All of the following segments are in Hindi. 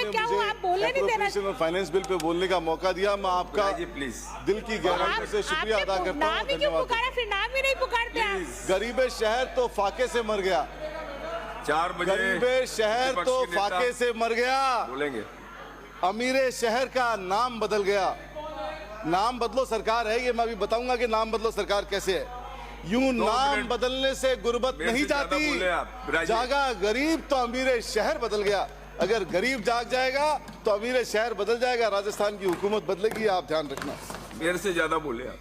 क्या हुआ? आप बोलने नहीं देना। और फाइनेंस बिल पे बोलने का मौका दिया। मैं आपका प्लीज दिल की गहराई से शुक्रिया अदा करता हूँ। नाम ही क्यों पुकारा? फिर नाम ही नहीं पुकारते आप। गरीबे शहर तो फाके से मर गया। 4 बजे गरीबे शहर तो फाके से मर गया। बोलेंगे। अमीरे शहर का नाम बदल गया। नाम बदलो सरकार है ये, मैं अभी बताऊंगा कि नाम बदलो सरकार कैसे है। यूं नाम बदलने से गुर्बत नहीं जाती, जागा गरीब तो अमीरे शहर बदल गया। अगर गरीब जाग जाएगा तो अमीरे शहर बदल जाएगा, राजस्थान की हुकूमत बदलेगी, आप ध्यान रखना। मेरे से ज्यादा बोले आप।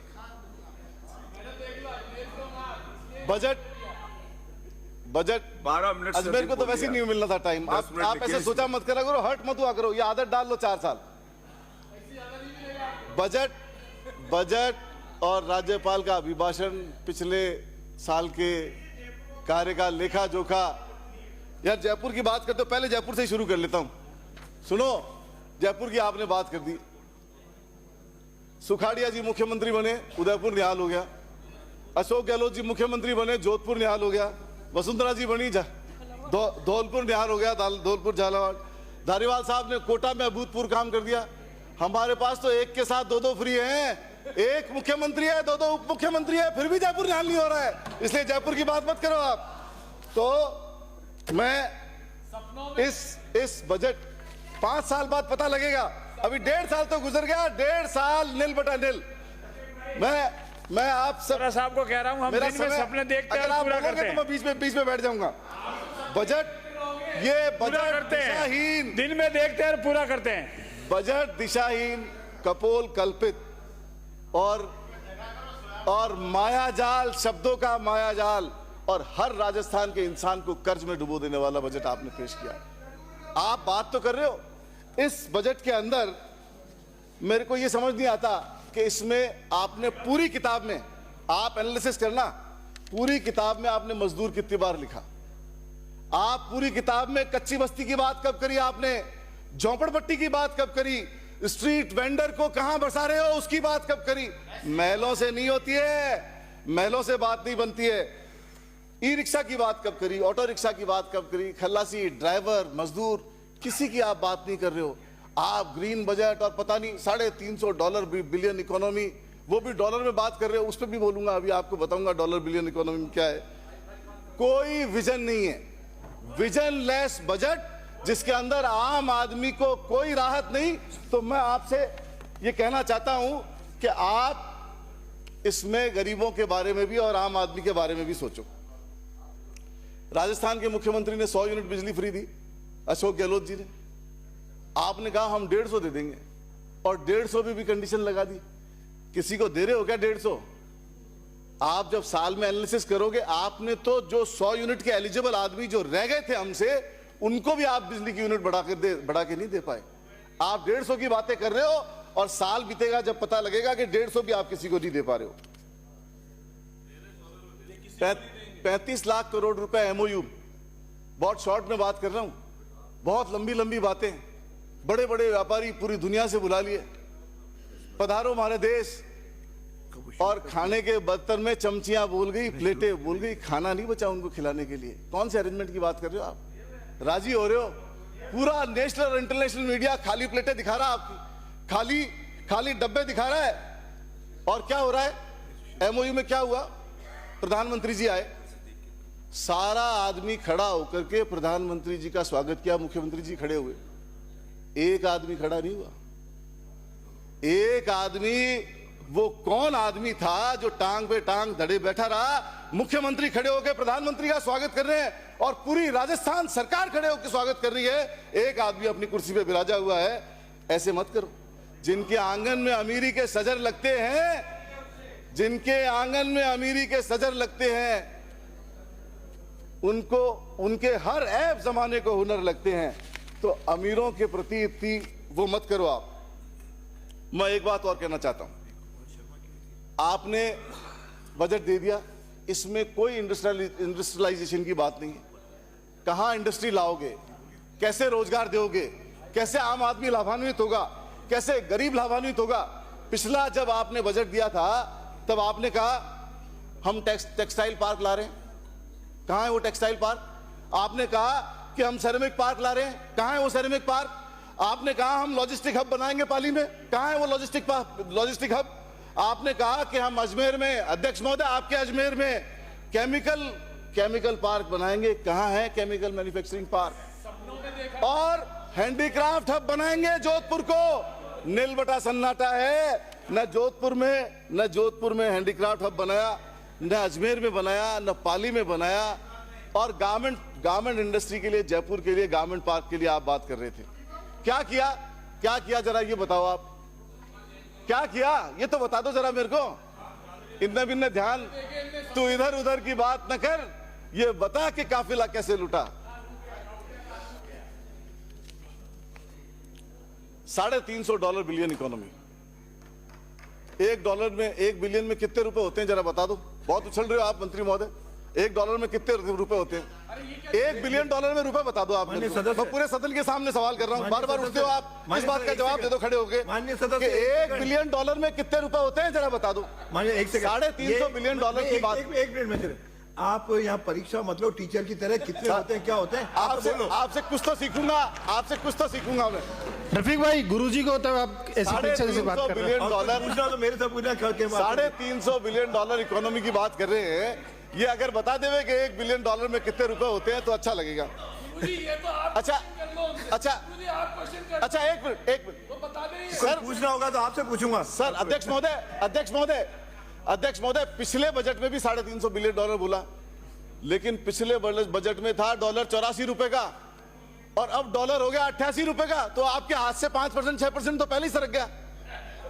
बजट 12 मिनट अजमेर को तो वैसे ही नहीं मिलना था टाइम। आप ऐसे सोचा मत करा करो, हर्ट मत हुआ करो, ये आदत डाल लो 4 साल। बजट और राज्यपाल का अभिभाषण, पिछले साल के कार्य का लेखा जोखा। यार जयपुर की बात करते हो, पहले जयपुर से ही शुरू कर लेता हूं। सुनो, जयपुर की आपने बात कर दी। सुखाड़िया जी मुख्यमंत्री बने, उदयपुर निहाल हो गया। अशोक गहलोत जी मुख्यमंत्री बने, जोधपुर निहाल हो गया। वसुंधरा जी बनी, धौलपुर निहाल हो गया, धौलपुर झालावाड़। धारीवाल साहब ने कोटा में अभूतपूर्व काम कर दिया। हमारे पास तो एक के साथ 2-2 फ्री हैं। एक मुख्यमंत्री है, 2-2 उप मुख्यमंत्री है, फिर भी जयपुर निहाल नहीं हो रहा है। इसलिए जयपुर की बात मत करो आप। तो मैं इस बजट 5 साल बाद पता लगेगा। अभी 1.5 साल तो गुजर गया, 1.5 साल निल बटा निल। मैं आप साहब को कह रहा हूं, हम दिन में सपने देखते हैं, पूरा करते हैं। तो मैं बीच में बैठ जाऊंगा। बजट दिशाहीन, दिन में देखते हैं और पूरा करते हैं। बजट दिशाहीन, कपोल कल्पित और मायाजाल, शब्दों का मायाजाल, और हर राजस्थान के इंसान को कर्ज में डुबो देने वाला बजट आपने पेश किया। आप बात तो कर रहे हो, इस बजट के अंदर मेरे को यह समझ नहीं आता कि इसमें आपने पूरी किताब में, आप एनालिसिस करना, पूरी किताब में आपने मजदूर कितनी बार लिखा, आप पूरी किताब में कच्ची बस्ती की बात कब करी, आपने झोंपड़पट्टी की बात कब करी, स्ट्रीट वेंडर को कहां बसा रहे हो उसकी बात कब करी। महलों से नहीं होती है, महलों से बात नहीं बनती है। ई रिक्शा की बात कब करी, ऑटो रिक्शा की बात कब करी, खल्लासी, ड्राइवर, मजदूर, किसी की आप बात नहीं कर रहे हो। आप ग्रीन बजट और पता नहीं $350 बिलियन इकोनॉमी, वो भी डॉलर में बात कर रहे हो। उस पर भी बोलूंगा, अभी आपको बताऊंगा डॉलर बिलियन इकोनॉमी में क्या है। कोई विजन नहीं है, विजन लेस बजट जिसके अंदर आम आदमी को कोई राहत नहीं। तो मैं आपसे ये कहना चाहता हूं कि आप इसमें गरीबों के बारे में भी और आम आदमी के बारे में भी सोचो। राजस्थान के मुख्यमंत्री ने 100 यूनिट बिजली फ्री दी, अशोक गहलोत जी ने। आपने कहा हम 150 दे देंगे, और 150 भी कंडीशन लगा दी। किसी को दे रहे हो क्या 150? आप जब साल में एनालिसिस करोगे, आपने तो जो 100 यूनिट के एलिजिबल आदमी जो रह गए थे हमसे, उनको भी आप बिजली की यूनिट बढ़ा के नहीं दे पाए। आप 150 की बातें कर रहे हो, और साल बीतेगा जब पता लगेगा कि 150 भी आप किसी को नहीं दे पा रहे हो। 35 लाख करोड़ रुपए एमओयू, बहुत शॉर्ट में बात कर रहा हूं, बहुत लंबी लंबी बातें। बड़े बड़े व्यापारी पूरी दुनिया से बुला लिए, पधारो हमारे देश, और खाने के बर्तन में चमचियां बोल गई, प्लेटें बोल गई, खाना नहीं बचा उनको खिलाने के लिए। कौन से अरेंजमेंट की बात कर रहे हो आप? राजी हो रहे हो? पूरा नेशनल और इंटरनेशनल मीडिया खाली प्लेटें दिखा रहा है, आपकी खाली डब्बे दिखा रहा है। और क्या हो रहा है एमओयू में? क्या हुआ? प्रधानमंत्री जी आए, सारा आदमी खड़ा होकर के प्रधानमंत्री जी का स्वागत किया, मुख्यमंत्री जी खड़े हुए, एक आदमी खड़ा नहीं हुआ। एक आदमी, वो कौन आदमी था जो टांग पे टांग धड़े बैठा रहा? मुख्यमंत्री खड़े होकर प्रधानमंत्री का स्वागत कर रहे हैं, और पूरी राजस्थान सरकार खड़े होकर स्वागत कर रही है। एक आदमी अपनी कुर्सी पे बिराजा हुआ है। ऐसे मत करो। जिनके आंगन में अमीरी के सजर लगते हैं, जिनके आंगन में अमीरी के सजर लगते हैं, उनको उनके हर ऐब जमाने को हुनर लगते हैं। तो अमीरों के प्रति इतनी वो मत करो आप। मैं एक बात और कहना चाहता हूं, आपने बजट दे दिया, इसमें कोई इंडस्ट्रियलाइजेशन की बात नहीं है। कहां इंडस्ट्री लाओगे, कैसे रोजगार दोगे, कैसे आम आदमी लाभान्वित होगा, कैसे गरीब लाभान्वित होगा? पिछला जब आपने बजट दिया था तब आपने कहा हम टेक्सटाइल पार्क ला रहे हैं, कहां है वो टेक्सटाइल पार्क? आपने कहा कि हम सेरेमिक पार्क ला रहे हैं, कहां है वो सेरेमिक पार्क? आपने कहा हम लॉजिस्टिक हब बनाएंगे पाली में, कहां है वो लॉजिस्टिक हब? आपने कहा कि हम अजमेर में, अध्यक्ष महोदय आपके अजमेर में केमिकल पार्क बनाएंगे, कहां है केमिकल मैन्युफैक्चरिंग पार्क? और हैंडीक्राफ्ट हब बनाएंगे जोधपुर को, नीलबटा सन्नाटा है, न जोधपुर में हैंडीक्राफ्ट हब बनाया, न अजमेर में बनाया, न पाली में बनाया। और गारमेंट इंडस्ट्री के लिए, जयपुर के लिए, गारमेंट पार्क के लिए आप बात कर रहे थे। क्या किया जरा ये बताओ आप, क्या किया ये तो बता दो जरा मेरे को। इतने बिन्ने ध्यान तू इधर उधर की बात न कर, ये बता कि काफिला कैसे लुटा। $350 बिलियन इकोनॉमी, $1 बिलियन में कितने रुपए होते हैं जरा बता दो। बहुत उछल रहे हो आप मंत्री महोदय, $1 में कितने रुपए होते हैं? $1 बिलियन में रुपए बता दो आप। मैं पूरे सदन के सामने सवाल कर रहा हूँ, बार बार उठते हो आप, इस बात का जवाब दे दो खड़े होके कि $1 बिलियन में कितने रुपए होते हैं जरा बता दो। $350 बिलियन की बात। एक मिनट में चले। आप यहाँ परीक्षा मतलब टीचर की तरह कितने होते हैं, क्या होते हैं? आपसे कुछ तो सीखूंगा मैं। रफीक भाई, गुरुजी को तो आप ऐसी परीक्षा से बात कर रहे हैं। पूछना तो मेरे से पूछना करके $350 बिलियन इकोनॉमी की बात कर रहे हैं। ये अगर बता देवे कि $1 बिलियन में कितने रुपए होते हैं तो अच्छा लगेगा। अच्छा, एक मिनट सर, पूछना होगा तो आपसे पूछूंगा। सर, अध्यक्ष महोदय पिछले बजट में भी $350 बिलियन बोला, लेकिन पिछले बजट में था $84 का और अब डॉलर हो गया $88 का। तो आपके हाथ से 5% 6% तो पहले ही सरक गया,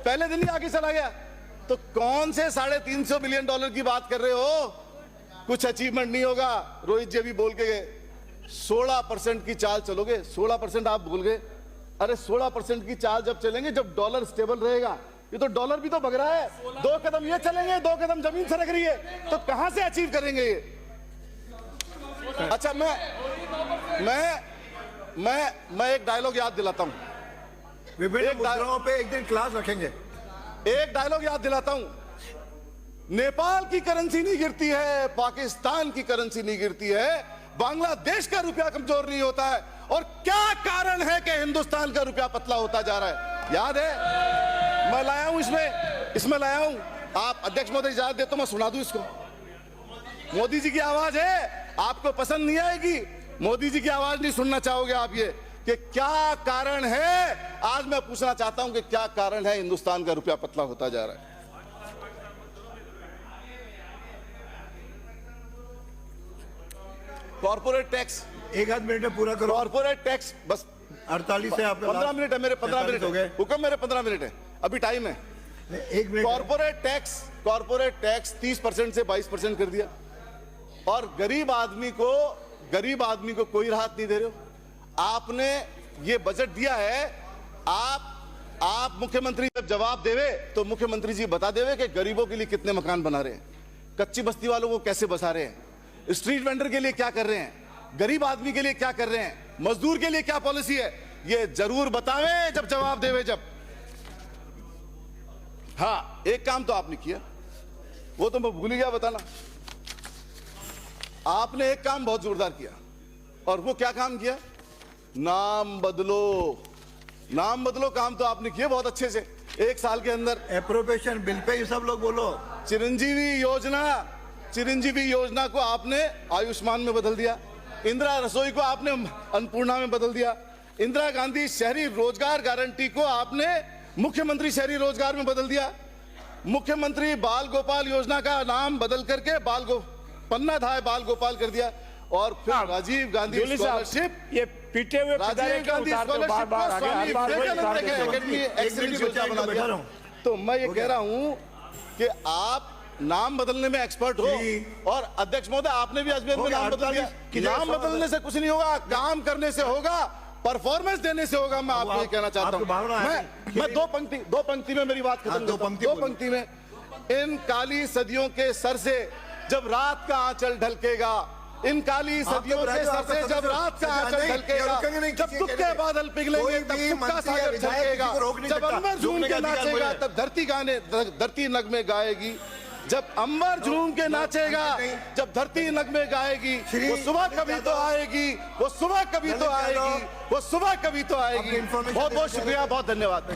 पहले दिन ही आगे चला गया। तो कौन से $350 बिलियन की बात कर रहे हो? कुछ अचीवमेंट नहीं होगा। रोहित जी अभी बोल के गए 16% की चाल चलोगे, 16% आप भूल गए। अरे 16% की चाल जब चलेंगे जब डॉलर स्टेबल रहेगा। ये तो डॉलर भी तो भग रहा है, 2 कदम ये चलेंगे, 2 कदम जमीन सरक रही है, तो कहां से अचीव करेंगे ये? अच्छा, मैं एक डायलॉग याद दिलाता हूं, विभिन्न मुद्राओं पे एक दिन क्लास रखेंगे। एक डायलॉग याद दिलाता हूं, नेपाल की करेंसी नहीं गिरती है, पाकिस्तान की करेंसी नहीं गिरती है, बांग्लादेश का रुपया कमजोर नहीं होता है। और क्या कारण है कि हिंदुस्तान का रुपया पतला होता जा रहा है? याद है, मैं लाया हूं इसमें लाया हूं। आप अध्यक्ष महोदय इजाजत दे तो मैं सुना दूं इसको। मोदी जी की आवाज है, आपको पसंद नहीं आएगी, मोदी जी की आवाज नहीं सुनना चाहोगे आप। ये कि क्या कारण है, आज मैं पूछना चाहता हूं कि क्या कारण है हिंदुस्तान का रुपया पतला होता जा रहा है? कॉर्पोरेट टैक्स, एक आध मिनट में पूरा करो। कॉर्पोरेट टैक्स बस 48 से आप 15 मिनट है मेरे, 15 मिनट हो गए। हुक्म, मेरे 15 मिनट है, अभी टाइम है। एक मिनट। कॉर्पोरेट टैक्स 30% से 22% कर दिया और गरीब आदमी को कोई राहत नहीं दे रहे हो। आपने ये बजट दिया है, आप मुख्यमंत्री जब जवाब देवे तो मुख्यमंत्री जी बता देवे कि गरीबों के लिए कितने मकान बना रहे हैं, कच्ची बस्ती वालों को कैसे बसा रहे हैं, स्ट्रीट वेंडर के लिए क्या कर रहे हैं, गरीब आदमी के लिए क्या कर रहे हैं, मजदूर के लिए क्या पॉलिसी है, ये जरूर बतावे जब जवाब देवे। जब हाँ, एक काम तो आपने किया, वो तो मैं भूल ही गया बताना। आपने एक काम बहुत जोरदार किया, और वो क्या काम किया? नाम बदलो काम तो आपने किया बहुत अच्छे से। 1 साल के अंदर एप्रोप्रिएशन बिल पे ये सब लोग बोलो। चिरंजीवी योजना को आपने आयुष्मान में बदल दिया, इंदिरा रसोई को आपने अन्नपूर्णा में बदल दिया, इंदिरा गांधी शहरी रोजगार गारंटी को आपने मुख्यमंत्री शहरी रोजगार में बदल दिया, मुख्यमंत्री बाल गोपाल योजना का नाम बदल करके पन्ना धाय बाल गोपाल कर दिया, और फिर राजीव गांधी स्कॉलरशिप, ये पीटे हुए राजीव गांधी स्कॉलरशिप को स्वामी विवेकानंद के एकेडमी एक्सीलेंस योजना बना दिया। तो मैं ये कह रहा हूं कि आप नाम बदलने में एक्सपर्ट हो, और अध्यक्ष महोदय आपने भी अजमेर में नाम बदल दिया। नाम बदलने से कुछ नहीं होगा, काम करने से होगा, परफॉर्मेंस देने से होगा। मैं आपको ये कहना चाहता हूं। मैं दो पंक्ति में मेरी बात खत्म, दो पंक्ति में। इन काली सदियों के सर से जब रात का आंचल ढलकेगा, इन काली सदियों के सर से जब रात का आंचल ढलकेगा, जब दुख के बादल पिघलेंगे, तब सुख का सागर झलकेगा, जब अनवर झूम के नाचेगा, तब धरती नगमे गाएगी। जब अंबर झूम के नाचेगा, जब धरती नगमे गाएगी, वो सुबह कभी तो आएगी, वो सुबह कभी तो आएगी, वो सुबह कभी तो आएगी। बहुत बहुत शुक्रिया, बहुत धन्यवाद।